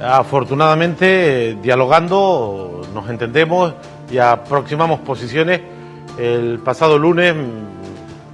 Afortunadamente, dialogando, nos entendemos y aproximamos posiciones. El pasado lunes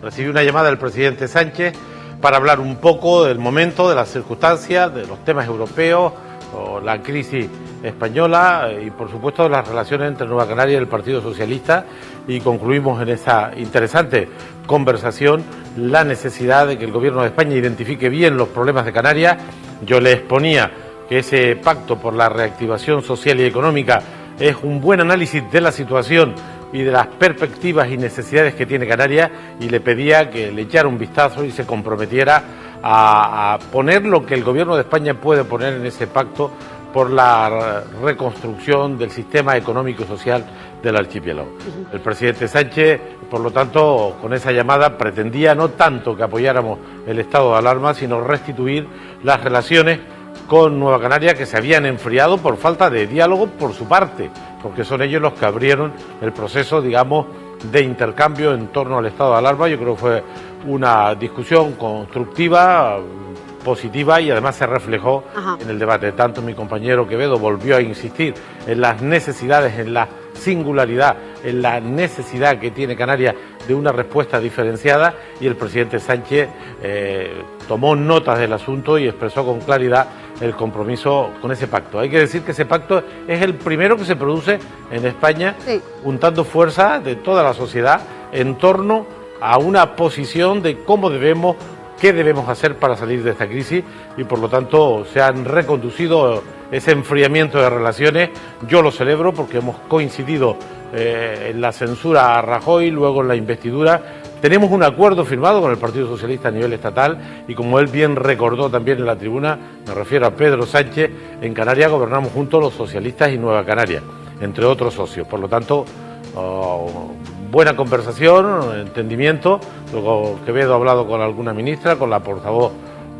recibí una llamada del presidente Sánchez para hablar un poco del momento, de las circunstancias, de los temas europeos, o la crisis española y por supuesto de las relaciones entre Nueva Canaria y el Partido Socialista, y concluimos en esa interesante conversación la necesidad de que el Gobierno de España identifique bien los problemas de Canarias. Yo le exponía que ese pacto por la reactivación social y económica es un buen análisis de la situación y de las perspectivas y necesidades que tiene Canarias, y le pedía que le echara un vistazo y se comprometiera a poner lo que el Gobierno de España puede poner en ese pacto por la reconstrucción del sistema económico y social del archipiélago. El presidente Sánchez, por lo tanto, con esa llamada pretendía no tanto que apoyáramos el estado de alarma, sino restituir las relaciones con Nueva Canaria, que se habían enfriado por falta de diálogo por su parte, porque son ellos los que abrieron el proceso, digamos, de intercambio en torno al estado de alarma. Yo creo que fue una discusión constructiva, positiva, y además se reflejó en el debate. Tanto mi compañero Quevedo volvió a insistir en las necesidades, en la singularidad, en la necesidad que tiene Canarias de una respuesta diferenciada, y el presidente Sánchez tomó notas del asunto y expresó con claridad el compromiso con ese pacto. Hay que decir que ese pacto es el primero que se produce en España, juntando fuerzas de toda la sociedad en torno a una posición de cómo debemos, qué debemos hacer para salir de esta crisis, y por lo tanto se han reconducido ese enfriamiento de relaciones. Yo lo celebro porque hemos coincidido en la censura a Rajoy, luego en la investidura. Tenemos un acuerdo firmado con el Partido Socialista a nivel estatal, y como él bien recordó también en la tribuna, me refiero a Pedro Sánchez, en Canarias gobernamos juntos los socialistas y Nueva Canaria, entre otros socios. Por lo tanto, buena conversación, entendimiento. Luego Quevedo ha hablado con alguna ministra, con la portavoz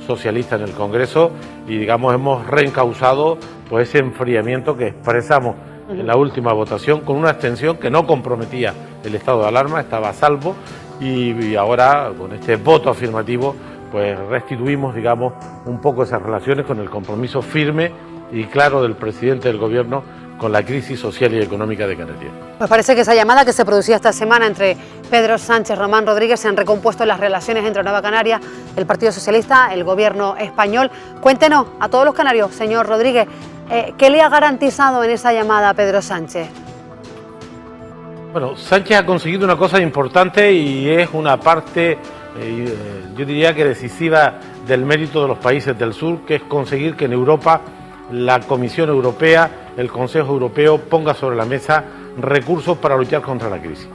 socialista en el Congreso, y digamos hemos reencauzado pues ese enfriamiento que expresamos en la última votación, con una abstención que no comprometía el estado de alarma, estaba a salvo, y ahora con este voto afirmativo pues restituimos, digamos, un poco esas relaciones con el compromiso firme y claro del presidente del Gobierno con la crisis social y económica de Canarias. Pues parece que esa llamada que se producía esta semana entre Pedro Sánchez y Román Rodríguez se han recompuesto las relaciones entre Nueva Canaria, el Partido Socialista, el Gobierno español. Cuéntenos a todos los canarios, señor Rodríguez, ¿qué le ha garantizado en esa llamada a Pedro Sánchez? Bueno, Sánchez ha conseguido una cosa importante, y es una parte, yo diría que decisiva, del mérito de los países del sur, que es conseguir que en Europa la Comisión Europea, el Consejo Europeo, ponga sobre la mesa recursos para luchar contra la crisis.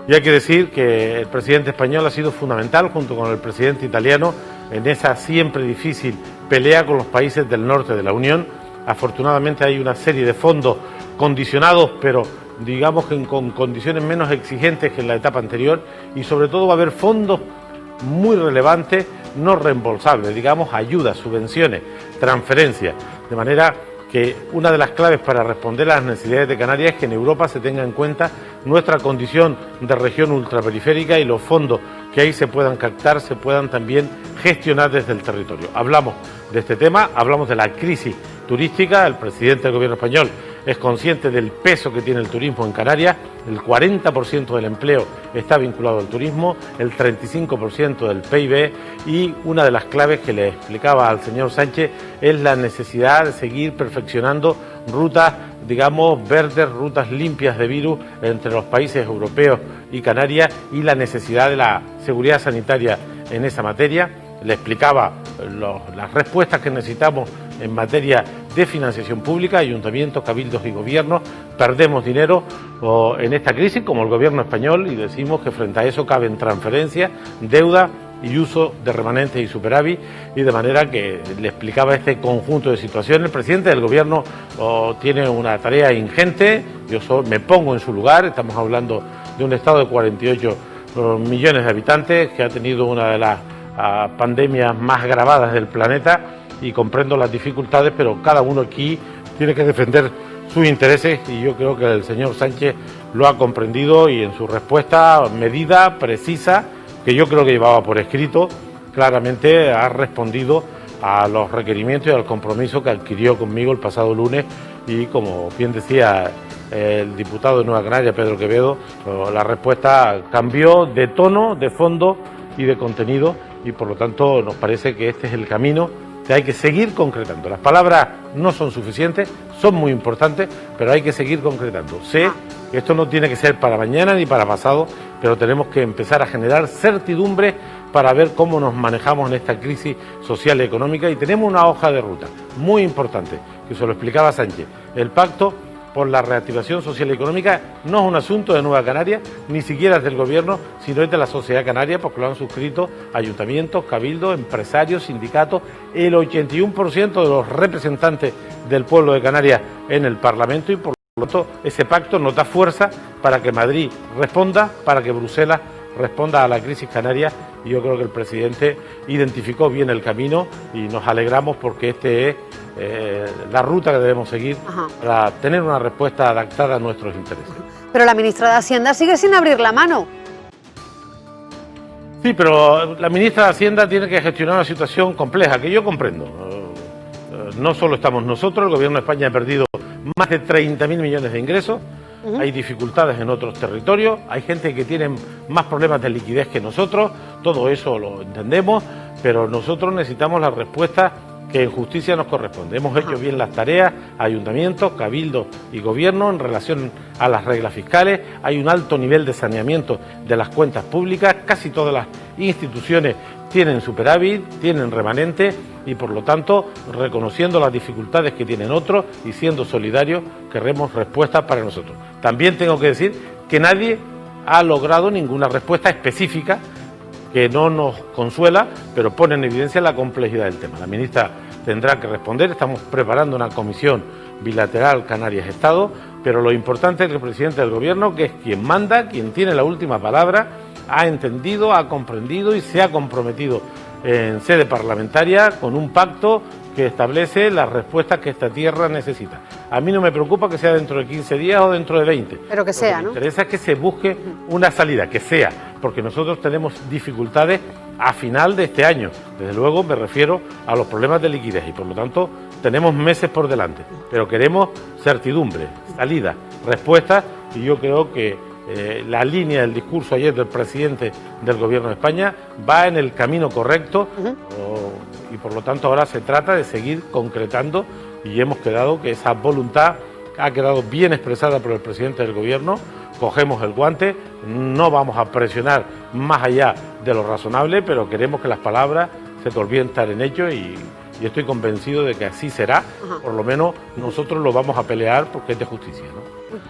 Y hay que decir que el presidente español ha sido fundamental, junto con el presidente italiano, en esa siempre difícil pelea con los países del norte de la Unión. Afortunadamente hay una serie de fondos condicionados, pero digamos que con condiciones menos exigentes que en la etapa anterior, y sobre todo va a haber fondos muy relevantes, no reembolsables, digamos ayudas, subvenciones, transferencias, de manera que una de las claves para responder a las necesidades de Canarias es que en Europa se tenga en cuenta nuestra condición de región ultraperiférica, y los fondos que ahí se puedan captar se puedan también gestionar desde el territorio. Hablamos de este tema, hablamos de la crisis turística. El presidente del Gobierno español es consciente del peso que tiene el turismo en Canarias. El 40% del empleo está vinculado al turismo, el 35% del PIB, y una de las claves que le explicaba al señor Sánchez es la necesidad de seguir perfeccionando rutas, digamos, verdes, rutas limpias de virus entre los países europeos y Canarias, y la necesidad de la seguridad sanitaria en esa materia. Le explicaba las respuestas que necesitamos en materia de financiación pública, ayuntamientos, cabildos y gobiernos. Perdemos dinero en esta crisis, como el Gobierno español, y decimos que frente a eso caben transferencias, deuda y uso de remanentes y superávit, y de manera que le explicaba este conjunto de situaciones. El presidente del Gobierno tiene una tarea ingente, yo me pongo en su lugar. Estamos hablando de un estado de 48 millones de habitantes, que ha tenido una de las pandemias más gravadas del planeta, y comprendo las dificultades, pero cada uno aquí tiene que defender sus intereses, y yo creo que el señor Sánchez lo ha comprendido, y en su respuesta medida, precisa, que yo creo que llevaba por escrito, claramente ha respondido a los requerimientos y al compromiso que adquirió conmigo el pasado lunes y, como bien decía el diputado de Nueva Canaria, Pedro Quevedo, la respuesta cambió de tono, de fondo y de contenido, y por lo tanto nos parece que este es el camino que hay que seguir concretando. Las palabras no son suficientes, son muy importantes, pero hay que seguir concretando. Sé que esto no tiene que ser para mañana ni para pasado, pero tenemos que empezar a generar certidumbre para ver cómo nos manejamos en esta crisis social y económica, y tenemos una hoja de ruta muy importante, que se lo explicaba Sánchez. El pacto por la reactivación social y económica no es un asunto de Nueva Canaria, ni siquiera es del Gobierno, sino es de la sociedad canaria, porque lo han suscrito ayuntamientos, cabildos, empresarios, sindicatos, el 81% de los representantes del pueblo de Canarias en el Parlamento, y por lo tanto ese pacto nos da fuerza para que Madrid responda, para que Bruselas responda a la crisis canaria, y yo creo que el presidente identificó bien el camino y nos alegramos porque este es la ruta que debemos seguir para tener una respuesta adaptada a nuestros intereses. Pero la ministra de Hacienda sigue sin abrir la mano. Sí, pero la ministra de Hacienda tiene que gestionar una situación compleja, que yo comprendo. No solo estamos nosotros, el Gobierno de España ha perdido más de 30.000 millones de ingresos, hay dificultades en otros territorios, hay gente que tiene más problemas de liquidez que nosotros, todo eso lo entendemos, pero nosotros necesitamos la respuesta que en justicia nos corresponde. Hemos hecho bien las tareas, ayuntamientos, cabildos y gobierno en relación a las reglas fiscales, hay un alto nivel de saneamiento de las cuentas públicas, casi todas las instituciones tienen superávit, tienen remanente, y por lo tanto, reconociendo las dificultades que tienen otros y siendo solidarios, queremos respuestas para nosotros. También tengo que decir que nadie ha logrado ninguna respuesta específica, que no nos consuela, pero pone en evidencia la complejidad del tema. La ministra tendrá que responder, estamos preparando una comisión bilateral Canarias-Estado, pero lo importante es que el presidente del Gobierno, que es quien manda, quien tiene la última palabra, ha entendido, ha comprendido y se ha comprometido en sede parlamentaria con un pacto que establece las respuestas que esta tierra necesita. A mí no me preocupa que sea dentro de 15 días o dentro de 20. Pero que sea, ¿no? Lo que me interesa es que se busque una salida, que sea, porque nosotros tenemos dificultades a final de este año. Desde luego me refiero a los problemas de liquidez y por lo tanto tenemos meses por delante. Pero queremos certidumbre, salida, respuestas, y yo creo que la línea del discurso ayer del presidente del Gobierno de España va en el camino correcto, y por lo tanto ahora se trata de seguir concretando, y hemos quedado que esa voluntad ha quedado bien expresada por el presidente del Gobierno. Cogemos el guante, no vamos a presionar más allá de lo razonable, pero queremos que las palabras se conviertan en hechos, y estoy convencido de que así será. Por lo menos nosotros lo vamos a pelear porque es de justicia, ¿no?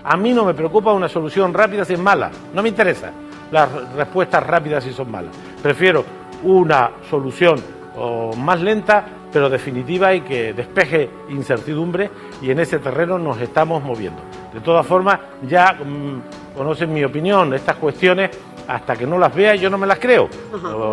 A mí no me preocupa una solución rápida si es mala, no me interesa las respuestas rápidas si son malas. Prefiero una solución más lenta, pero definitiva, y que despeje incertidumbre, y en ese terreno nos estamos moviendo. De todas formas, ya conocen mi opinión, estas cuestiones, hasta que no las vea yo no me las creo.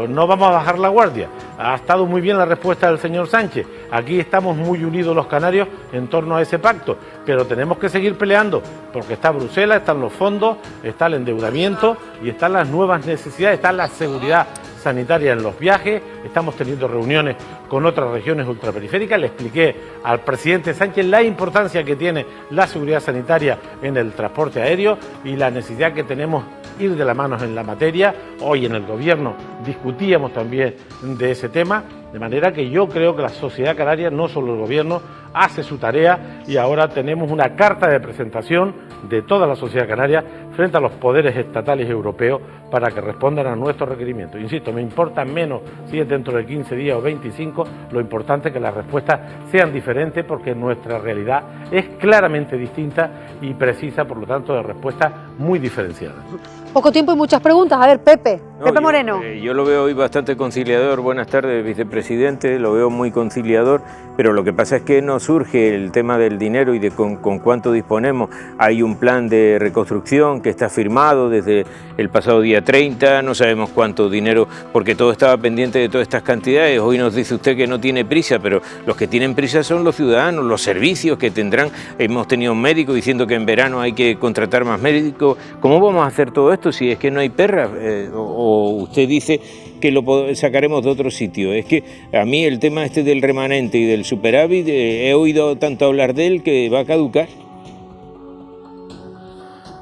No vamos a bajar la guardia. Ha estado muy bien la respuesta del señor Sánchez. Aquí estamos muy unidos los canarios en torno a ese pacto, pero tenemos que seguir peleando, porque está Bruselas, están los fondos, está el endeudamiento y están las nuevas necesidades, está la seguridad sanitaria en los viajes. Estamos teniendo reuniones con otras regiones ultraperiféricas. Le expliqué al presidente Sánchez la importancia que tiene la seguridad sanitaria en el transporte aéreo y la necesidad que tenemos ir de la mano en la materia. Hoy en el Gobierno discutíamos también de ese tema, de manera que yo creo que la sociedad canaria, no solo el Gobierno, hace su tarea, y ahora tenemos una carta de presentación de toda la sociedad canaria frente a los poderes estatales y europeos para que respondan a nuestros requerimientos. Insisto, me importa menos si es dentro de 15 días o 25, lo importante es que las respuestas sean diferentes, porque nuestra realidad es claramente distinta y precisa, por lo tanto, de respuestas muy diferenciadas. Poco tiempo y muchas preguntas. A ver, Pepe Moreno. Yo lo veo hoy bastante conciliador. Buenas tardes, vicepresidente. Lo veo muy conciliador, pero lo que pasa es que no surge el tema del dinero y de con cuánto disponemos. Hay un plan de reconstrucción que está firmado desde el pasado día 30, no sabemos cuánto dinero, porque todo estaba pendiente de todas estas cantidades. Hoy nos dice usted que no tiene prisa, pero los que tienen prisa son los ciudadanos, los servicios que tendrán. Hemos tenido un médico diciendo que en verano hay que contratar más médicos. ¿Cómo vamos a hacer todo esto si es que no hay perras? O usted dice que lo sacaremos de otro sitio. Es que a mí el tema este del remanente y del superávit, he oído tanto hablar de él que va a caducar.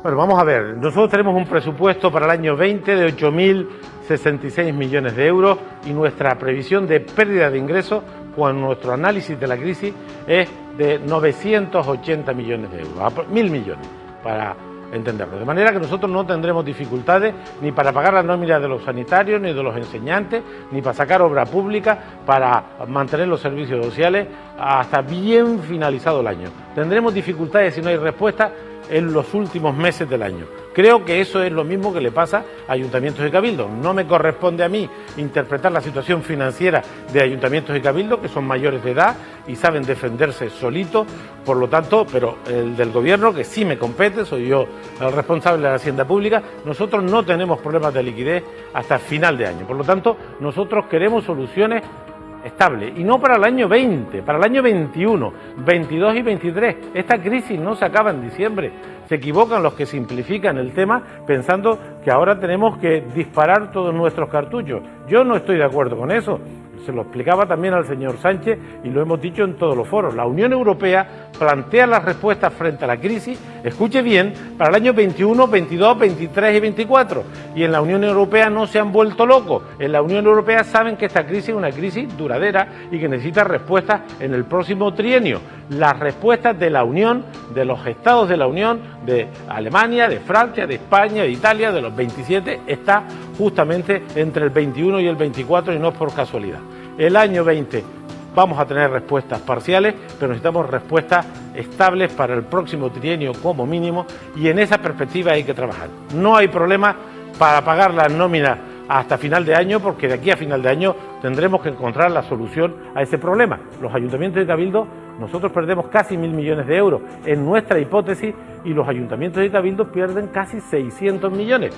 Bueno, vamos a ver, nosotros tenemos un presupuesto para el año 20 de 8.066 millones de euros y nuestra previsión de pérdida de ingresos con nuestro análisis de la crisis es de 980 millones de euros, 1.000 millones para entenderlo. De manera que nosotros no tendremos dificultades ni para pagar las nóminas de los sanitarios, ni de los enseñantes, ni para sacar obra pública, para mantener los servicios sociales hasta bien finalizado el año. Tendremos dificultades si no hay respuesta en los últimos meses del año. Creo que eso es lo mismo que le pasa a ayuntamientos y cabildos. No me corresponde a mí interpretar la situación financiera de ayuntamientos y cabildos, que son mayores de edad y saben defenderse solitos, por lo tanto, pero el del gobierno, que sí me compete, soy yo el responsable de la hacienda pública, nosotros no tenemos problemas de liquidez hasta final de año. Por lo tanto, nosotros queremos soluciones estable, y no para el año 20, para el año 21, 22 y 23. Esta crisis no se acaba en diciembre. Se equivocan los que simplifican el tema pensando que ahora tenemos que disparar todos nuestros cartuchos. Yo no estoy de acuerdo con eso. Se lo explicaba también al señor Sánchez y lo hemos dicho en todos los foros. La Unión Europea plantea las respuestas frente a la crisis, escuche bien, para el año 21, 22, 23 y 24. Y en la Unión Europea no se han vuelto locos. En la Unión Europea saben que esta crisis es una crisis duradera y que necesita respuestas en el próximo trienio. Las respuestas de la Unión, de los estados de la Unión, de Alemania, de Francia, de España, de Italia, de los 27, está justamente entre el 21 y el 24 y no es por casualidad. El año 20 vamos a tener respuestas parciales, pero necesitamos respuestas estables para el próximo trienio como mínimo y en esa perspectiva hay que trabajar. No hay problema para pagar las nóminas hasta final de año, porque de aquí a final de año tendremos que encontrar la solución a ese problema. Los ayuntamientos y cabildos, nosotros perdemos casi 1.000 millones de euros en nuestra hipótesis y los ayuntamientos y cabildos pierden casi 600 millones.